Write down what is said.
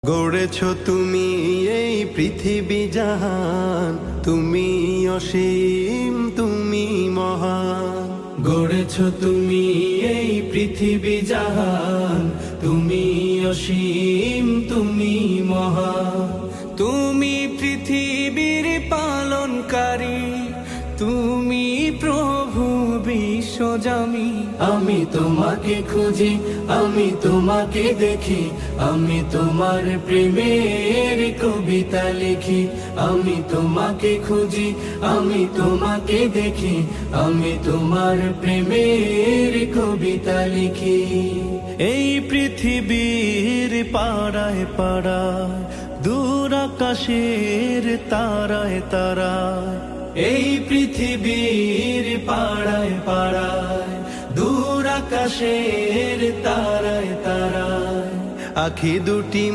গড়েছ তুমি এই পৃথিবী জাহান, তুমি অসীম, তুমি মহান। গড়েছ তুমি এই পৃথিবী জাহান, তুমি অসীম, তুমি মহান। তুমি পৃথিবীর পালনকারী, তুমি প্রভু বিশ্বজামি। আমি তোমাকে খুঁজি, আমি তোমাকে দেখি, আমি তোমার প্রেমের কবিতা লিখি। আমি তোমাকে খুঁজি, আমি তোমাকে দেখি, আমি তোমার প্রেমের কবিতা লিখি। এই পৃথিবীর পাড়ায় পাড়ায়, দূর আকাশের তারায় তারায়, এই পৃথিবীর পাড়ায় পাড়ায়, দূর আকাশের তারায় তারায়, আখি দুটি